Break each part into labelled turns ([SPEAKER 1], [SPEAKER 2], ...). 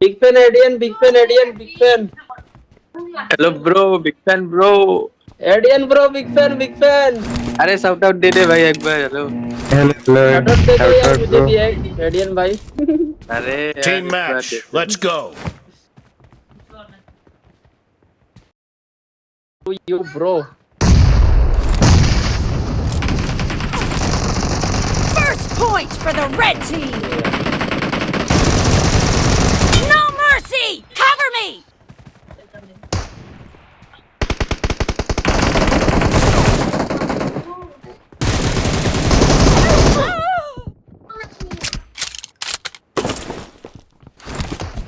[SPEAKER 1] Big fan Adian, big fan Adian, big fan.
[SPEAKER 2] Hello bro, big fan bro.
[SPEAKER 1] Adian bro, big fan, big fan.
[SPEAKER 2] अरे shout out दे दे भाई एक बार। Hello.
[SPEAKER 3] Hello
[SPEAKER 1] Shout out दे दो
[SPEAKER 3] shout
[SPEAKER 1] यार
[SPEAKER 3] out
[SPEAKER 1] मुझे
[SPEAKER 3] bro.
[SPEAKER 1] भी एक Adian भाई.
[SPEAKER 2] अरे यार
[SPEAKER 4] Team
[SPEAKER 2] एक बार दे
[SPEAKER 4] match.
[SPEAKER 2] They.
[SPEAKER 4] Let's go.
[SPEAKER 1] To you bro.
[SPEAKER 5] First point for the red team. No mercy. Cover me.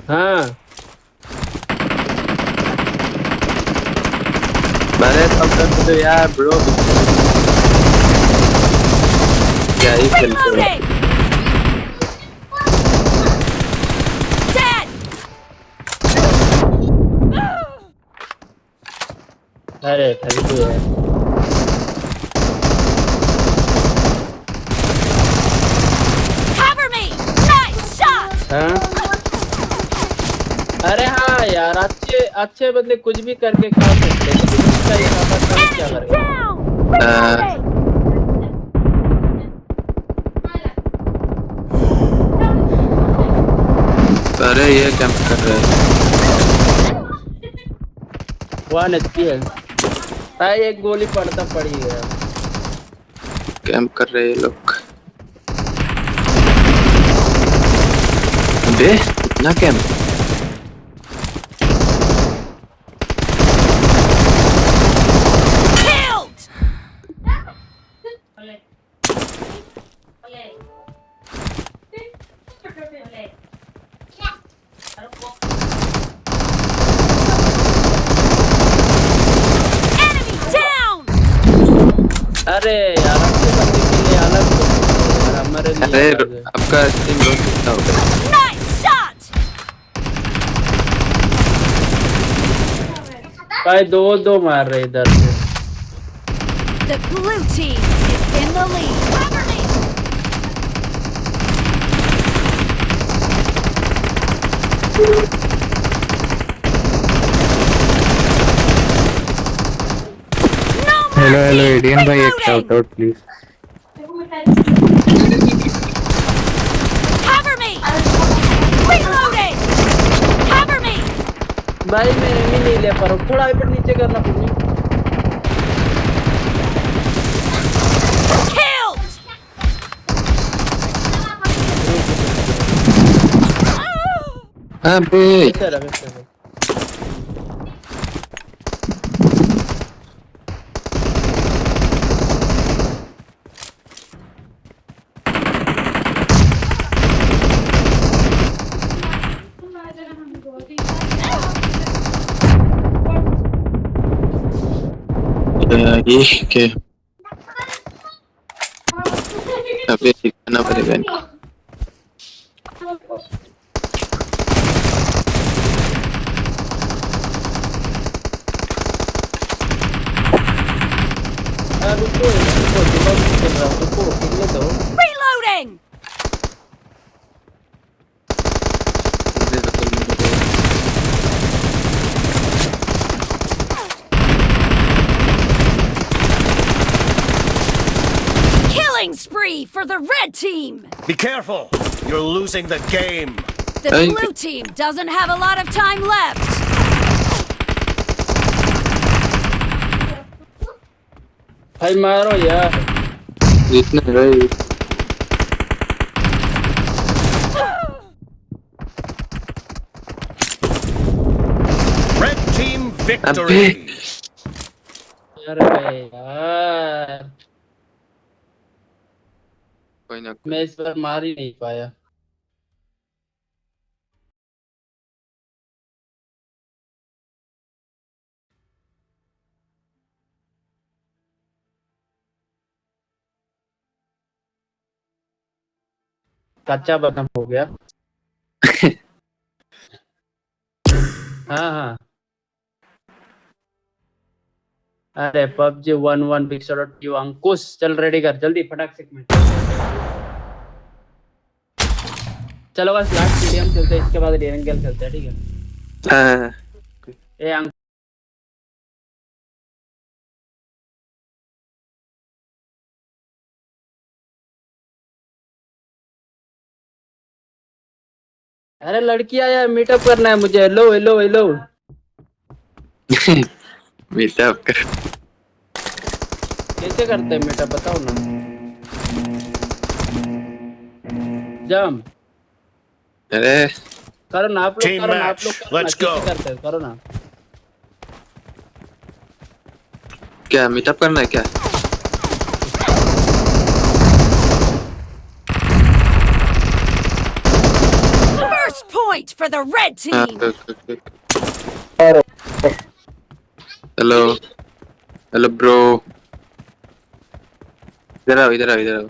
[SPEAKER 1] हाँ.
[SPEAKER 2] अरे शाउट आउट दे दो यार ब्रो। क्या ही खेलते हो।
[SPEAKER 5] Reloading. Dead.
[SPEAKER 1] अरे थैंक यू यार.
[SPEAKER 5] Cover me. Nice shot.
[SPEAKER 1] हाँ. अरे हाँ यार अच्छे अच्छे बंदे कुछ भी करके खा सकते हैं लेकिन इसका ये ना पता नहीं क्या
[SPEAKER 5] Enemy
[SPEAKER 1] करेगा.
[SPEAKER 5] down. Reloading.
[SPEAKER 2] अरे ये क्या कर रहे हैं।
[SPEAKER 1] 1 HP है. भाई एक गोली पड़ता पड़ी गया.
[SPEAKER 2] कैंप कर रहे हैं ये लोग। अबे इतना कैंप।
[SPEAKER 5] Killed. Enemy down.
[SPEAKER 1] अरे यार अच्छे बंदे के लिए अलग यार हमारे लिए
[SPEAKER 2] अरे
[SPEAKER 1] अलग है.
[SPEAKER 2] आपका स्ट्रीम रोज कितना हो गया।
[SPEAKER 5] Nice shot.
[SPEAKER 1] भाई दो मार रहे इधर से.
[SPEAKER 5] The blue team is in the lead. Cover me. No
[SPEAKER 3] hello hello
[SPEAKER 5] mercy.
[SPEAKER 3] एडियन भाई एक
[SPEAKER 5] Reloading.
[SPEAKER 3] Shout out please.
[SPEAKER 5] Cover me. Reloading. Cover me.
[SPEAKER 1] भाई मैं एमी नहीं ले पा रहा हूँ. थोड़ा ऊपर नीचे करना पड़ेगा.
[SPEAKER 5] Killed.
[SPEAKER 2] अबे
[SPEAKER 1] ऐसा रहा वैसे रहा.
[SPEAKER 2] ये के अबे दिखाना पड़ेगा इनको।
[SPEAKER 1] रुको दिमाग नहीं चल रहा. रुको कितने दो.
[SPEAKER 5] Reloading. Killing spree for the red team.
[SPEAKER 4] Be careful. You're losing the game.
[SPEAKER 5] The
[SPEAKER 2] Hey.
[SPEAKER 5] blue team doesn't have a lot of time left.
[SPEAKER 1] भाई मारो यार.
[SPEAKER 2] जितने भाई
[SPEAKER 4] Red team
[SPEAKER 2] अबे
[SPEAKER 4] victory.
[SPEAKER 1] अरे यार
[SPEAKER 2] कोई ना
[SPEAKER 1] मैं इस बार मार ही नहीं पाया. कच्चा बदम हो गया. हाँ हाँ. अरे पबजी 1-1 बिग शॉट क्यू अंकुश चल रेडी कर जल्दी फटाक से. चलो बस लास्ट मीडियम खेलते हैं, इसके बाद रेंगल खेलते हैं, ठीक है?
[SPEAKER 2] हाँ
[SPEAKER 1] ए अरे लड़की आया, मीटअप करना है मुझे। Hello hello hello.
[SPEAKER 2] मीटअप कर।
[SPEAKER 1] कैसे करते हैं मीटअप, बताओ ना। जम
[SPEAKER 2] अरे
[SPEAKER 1] करो ना आप लोग,
[SPEAKER 4] Team
[SPEAKER 1] करो ना आप
[SPEAKER 4] match.
[SPEAKER 1] लोग, करो ना।
[SPEAKER 4] Let's
[SPEAKER 1] कैसे
[SPEAKER 4] go.
[SPEAKER 1] करते हैं, करो ना।
[SPEAKER 2] क्या मीटअप करना है क्या?
[SPEAKER 5] First point for the red
[SPEAKER 2] हाँ,
[SPEAKER 5] team.
[SPEAKER 2] हेलो हेलो ब्रो, इधर आओ इधर आओ इधर आओ।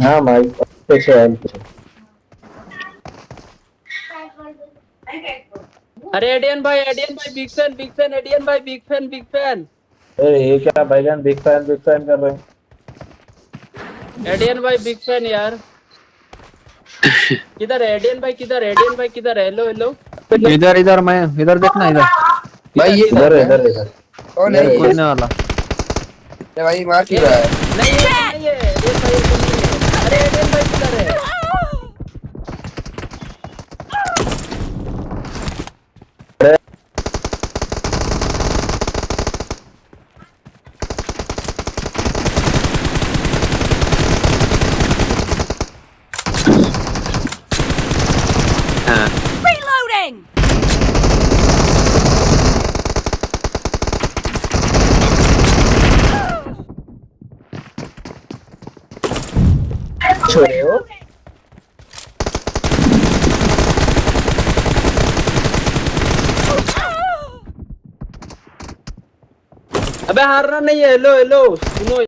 [SPEAKER 3] हाँ भाई अच्छे से है।
[SPEAKER 1] अरे एडियन भाई बिग फैन एडियन भाई बिग फैन।
[SPEAKER 3] अरे ये क्या भाईजान बिग फैन कर रहे हैं।
[SPEAKER 1] एडियन भाई बिग फैन यार। किधर है एडियन भाई, किधर है एडियन भाई, किधर है? Hello hello.
[SPEAKER 6] इधर इधर मैं इधर देखना इधर
[SPEAKER 7] भाई ये
[SPEAKER 3] इधर इधर इधर
[SPEAKER 7] कौन है ये?
[SPEAKER 6] कूदने वाला।
[SPEAKER 7] अरे भाई मार क्यों रहा है?
[SPEAKER 1] नहीं है एडियन भाई, ऐसा नहीं है। अरे एडियन भाई किधर है?
[SPEAKER 2] हाँ
[SPEAKER 5] Reloading.
[SPEAKER 3] छोड़े हो।
[SPEAKER 1] अबे हारना नहीं है। हेलो हेलो सुनो।